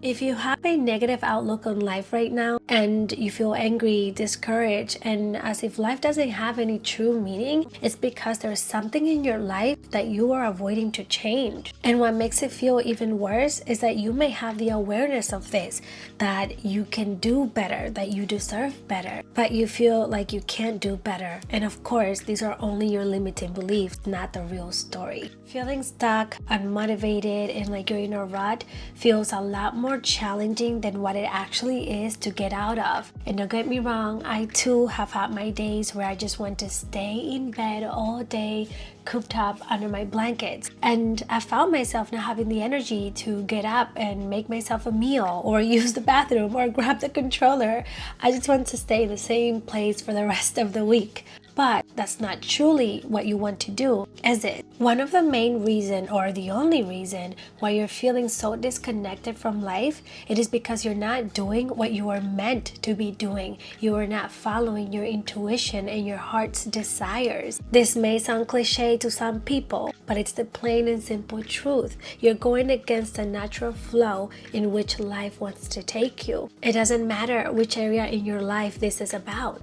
If you have a negative outlook on life right now and you feel angry, discouraged, and as if life doesn't have any true meaning, it's because there's something in your life that you are avoiding to change. And what makes it feel even worse is that you may have the awareness of this, that you can do better, that you deserve better, but you feel like you can't do better. And of course, these are only your limiting beliefs, not the real story. Feeling stuck, unmotivated, and like you're in a rut feels a lot more challenging than what it actually is to get out of. And don't get me wrong, I too have had my days where I just want to stay in bed all day, cooped up under my blankets, and I found myself not having the energy to get up and make myself a meal or use the bathroom or grab the controller. I just want to stay in the same place for the rest of the week. But that's not truly what you want to do, is it? One of the main reasons, or the only reason, why you're feeling so disconnected from life, it is because you're not doing what you are meant to be doing. You are not following your intuition and your heart's desires. This may sound cliche to some people, but it's the plain and simple truth. You're going against the natural flow in which life wants to take you. It doesn't matter which area in your life this is about.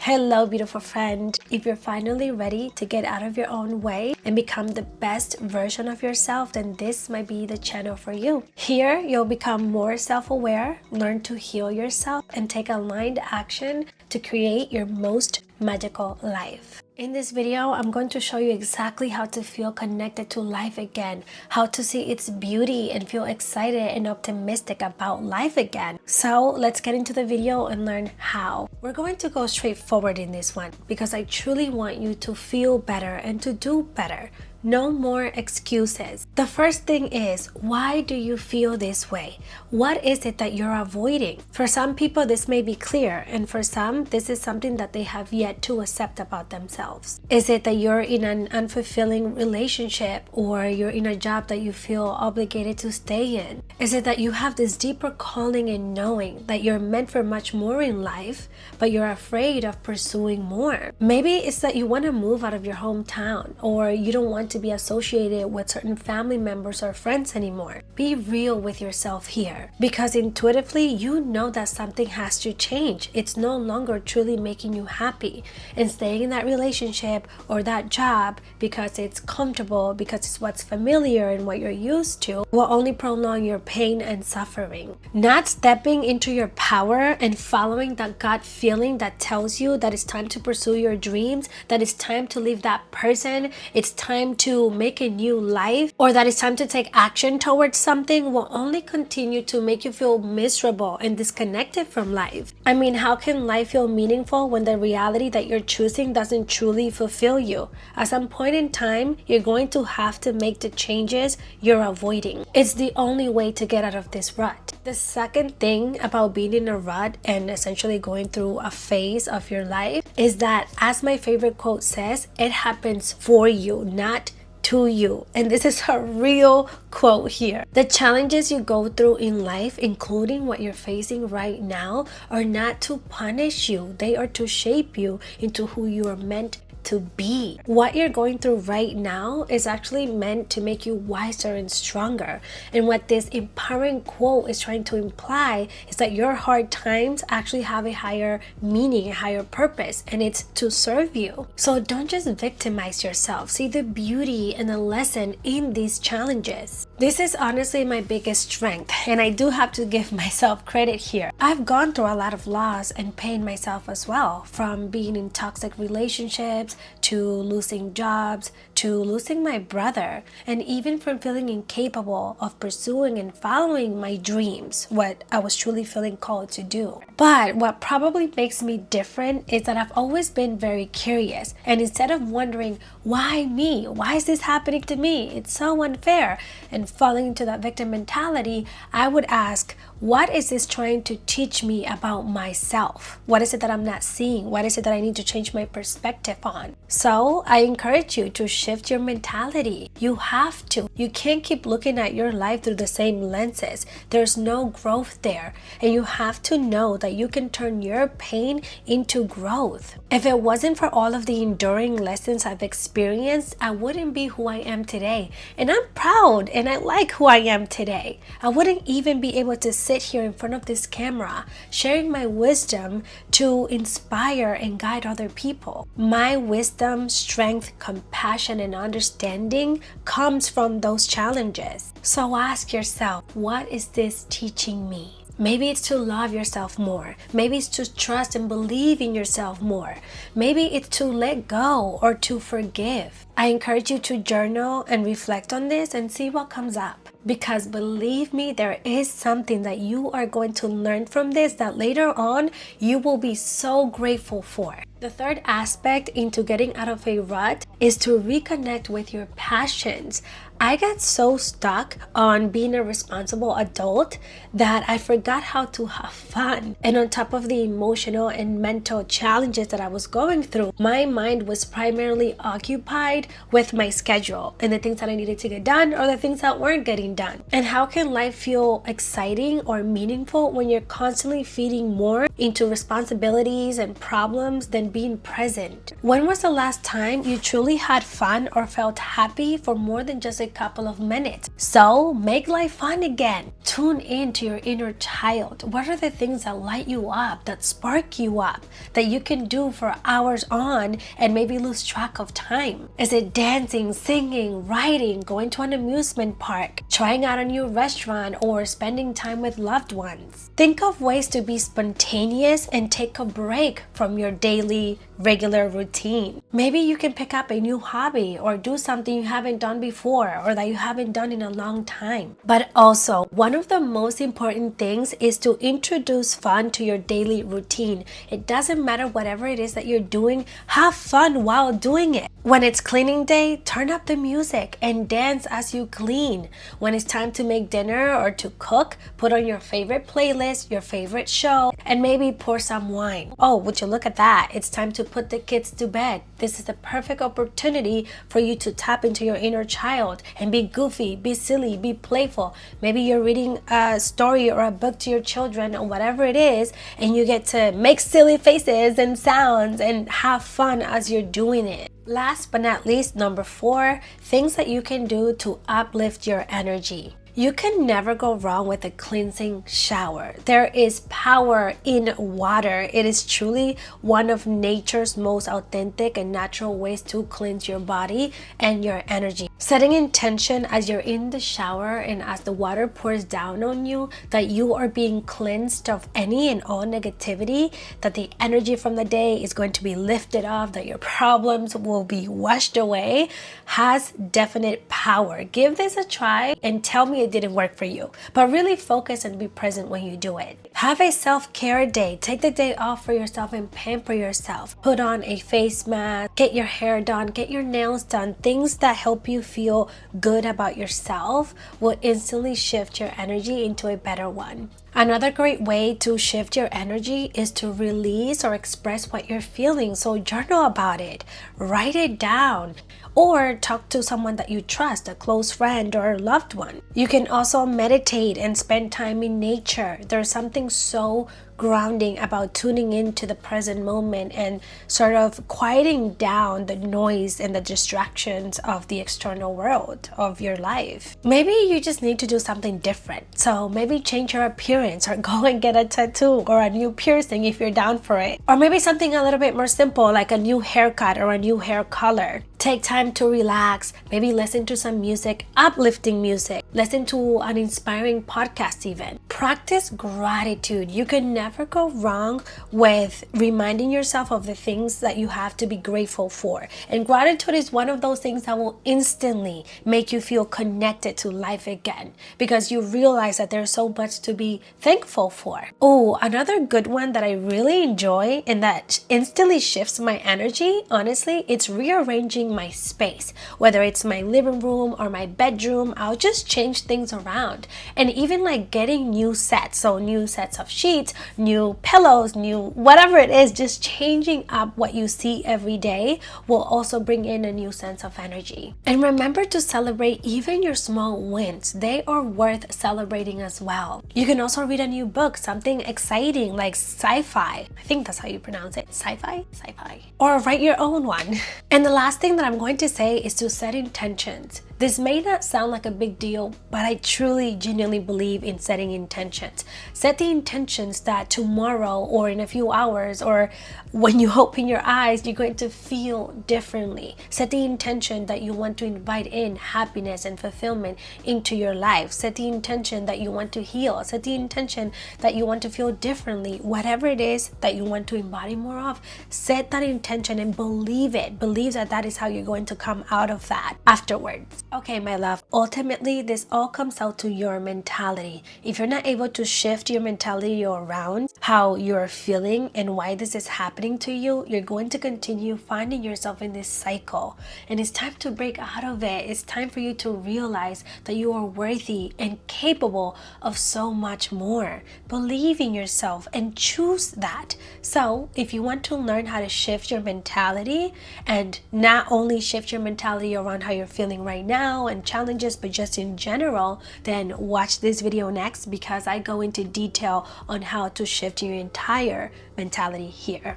Hello, beautiful friend. If you're finally ready to get out of your own way and become the best version of yourself, then this might be the channel for you. Here, you'll become more self-aware, learn to heal yourself, and take aligned action to create your most magical life. In this video, I'm going to show you exactly how to feel connected to life again, how to see its beauty and feel excited and optimistic about life again. So let's get into the video and learn how. We're going to go straight forward in this one because I truly want you to feel better and to do better. No more excuses. The first thing is, why do you feel this way? What is it that you're avoiding? For some people, this may be clear, and for some, this is something that they have yet to accept about themselves. Is it that you're in an unfulfilling relationship, or you're in a job that you feel obligated to stay in? Is it that you have this deeper calling and knowing that you're meant for much more in life, but you're afraid of pursuing more? Maybe it's that you want to move out of your hometown, or you don't want to be associated with certain family members or friends anymore. Be real with yourself here, because intuitively you know that something has to change. It's no longer truly making you happy, and staying in that relationship or that job because it's comfortable, because it's what's familiar and what you're used to, will only prolong your pain and suffering. Not stepping into your power and following that gut feeling that tells you that it's time to pursue your dreams, that it's time to leave that person, it's time to make a new life, or that it's time to take action towards something, will only continue to make you feel miserable and disconnected from life. I mean, how can life feel meaningful when the reality that you're choosing doesn't truly fulfill you? At some point in time, you're going to have to make the changes you're avoiding. It's the only way to get out of this rut. The second thing about being in a rut and essentially going through a phase of your life is that, as my favorite quote says, it happens for you, not to you. And this is a real quote here. The challenges you go through in life, including what you're facing right now, are not to punish you. They are to shape you into who you are meant to be. What you're going through right now is actually meant to make you wiser and stronger. And what this empowering quote is trying to imply is that your hard times actually have a higher meaning, a higher purpose, and it's to serve you. So don't just victimize yourself. See the beauty and the lesson in these challenges. This is honestly my biggest strength, and I do have to give myself credit here. I've gone through a lot of loss and pain myself as well, from being in toxic relationships, to losing jobs, to losing my brother, and even from feeling incapable of pursuing and following my dreams, what I was truly feeling called to do. But what probably makes me different is that I've always been very curious, and instead of wondering, why me? Why is this happening to me? It's so unfair, and falling into that victim mentality, I would ask, what is this trying to teach me about myself? What is it that I'm not seeing? What is it that I need to change my perspective on? So I encourage you to shift your mentality. You have to. You can't keep looking at your life through the same lenses. There's no growth there. And you have to know that you can turn your pain into growth. If it wasn't for all of the enduring lessons I've experienced, I wouldn't be who I am today. And I'm proud and I wouldn't like who I am today. I wouldn't even be able to sit here in front of this camera, sharing my wisdom to inspire and guide other people. My wisdom, strength, compassion, and understanding comes from those challenges. So ask yourself, what is this teaching me? Maybe it's to love yourself more. Maybe it's to trust and believe in yourself more. Maybe it's to let go or to forgive. I encourage you to journal and reflect on this and see what comes up. Because believe me, there is something that you are going to learn from this that later on you will be so grateful for. The third aspect into getting out of a rut is to reconnect with your passions. I got so stuck on being a responsible adult that I forgot how to have fun. And on top of the emotional and mental challenges that I was going through, my mind was primarily occupied with my schedule and the things that I needed to get done or the things that weren't getting done. And how can life feel exciting or meaningful when you're constantly feeding more into responsibilities and problems than being present? When was the last time you truly had fun or felt happy for more than just a couple of minutes? So make life fun again. Tune into your inner child. What are the things that light you up, that spark you up, that you can do for hours on and maybe lose track of time? Is it dancing, singing, writing, going to an amusement park, trying out a new restaurant, or spending time with loved ones? Think of ways to be spontaneous and take a break from your daily, regular routine. Maybe you can pick up a new hobby or do something you haven't done before or that you haven't done in a long time. But also, one of the most important things is to introduce fun to your daily routine. It doesn't matter whatever it is that you're doing, have fun while doing it. When it's cleaning day, turn up the music and dance as you clean. When it's time to make dinner or to cook, put on your favorite playlist, your favorite show, and maybe pour some wine. Oh, would you look at that? It's time to put the kids to bed. This is the perfect opportunity for you to tap into your inner child and be goofy, be silly, be playful. Maybe you're reading a story or a book to your children or whatever it is, and you get to make silly faces and sounds and have fun as you're doing it. Last but not least, number 4, things that you can do to uplift your energy. You can never go wrong with a cleansing shower. There is power in water. It is truly one of nature's most authentic and natural ways to cleanse your body and your energy. Setting intention as you're in the shower and as the water pours down on you that you are being cleansed of any and all negativity, that the energy from the day is going to be lifted off, that your problems will be washed away, has definite power. Give this a try and tell me it didn't work for you, but really focus and be present when you do it. Have a self-care day. Take the day off for yourself and pamper yourself. Put on a face mask, get your hair done, get your nails done. Things that help you feel good about yourself will instantly shift your energy into a better one. Another great way to shift your energy is to release or express what you're feeling. So journal about it, write it down, or talk to someone that you trust, a close friend or a loved one. You can also meditate and spend time in nature. There's something so grounding about tuning into the present moment and sort of quieting down the noise and the distractions of the external world of your life. Maybe you just need to do something different. So maybe change your appearance or go and get a tattoo or a new piercing if you're down for it. Or maybe something a little bit more simple like a new haircut or a new hair color. Take time to relax. Maybe listen to some music, uplifting music. Listen to an inspiring podcast even. Practice gratitude. You can never go wrong with reminding yourself of the things that you have to be grateful for. And gratitude is one of those things that will instantly make you feel connected to life again because you realize that there's so much to be thankful for. Oh, another good one that I really enjoy and that instantly shifts my energy, honestly, it's rearranging my space. Whether it's my living room or my bedroom, I'll just change things around. And even like getting new sets, so new sets of sheets, new pillows, new whatever it is, just changing up what you see every day will also bring in a new sense of energy. And remember to celebrate even your small wins. They are worth celebrating as well. You can also read a new book, something exciting like sci-fi. I think that's how you pronounce it. Sci-fi? Sci-fi. Or write your own one. And the last thing that I'm going to say is to set intentions. This may not sound like a big deal, but I truly, genuinely believe in setting intentions. Set the intentions that tomorrow or in a few hours or when you open your eyes, you're going to feel differently. Set the intention that you want to invite in happiness and fulfillment into your life. Set the intention that you want to heal. Set the intention that you want to feel differently. Whatever it is that you want to embody more of, set that intention and believe it. Believe that that is how you're going to come out of that afterwards. Okay, my love, ultimately this all comes out to your mentality. If you're not able to shift your mentality around how you're feeling and why this is happening to you, you're going to continue finding yourself in this cycle. And it's time to break out of it. It's time for you to realize that you are worthy and capable of so much more. Believe in yourself and choose that. So if you want to learn how to shift your mentality and not only shift your mentality around how you're feeling right now and challenges, but just in general, then watch this video next, because I go into detail on how to shift your entire mentality here.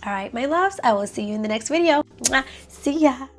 All right, my loves, I will see you in the next video. Mwah. See ya.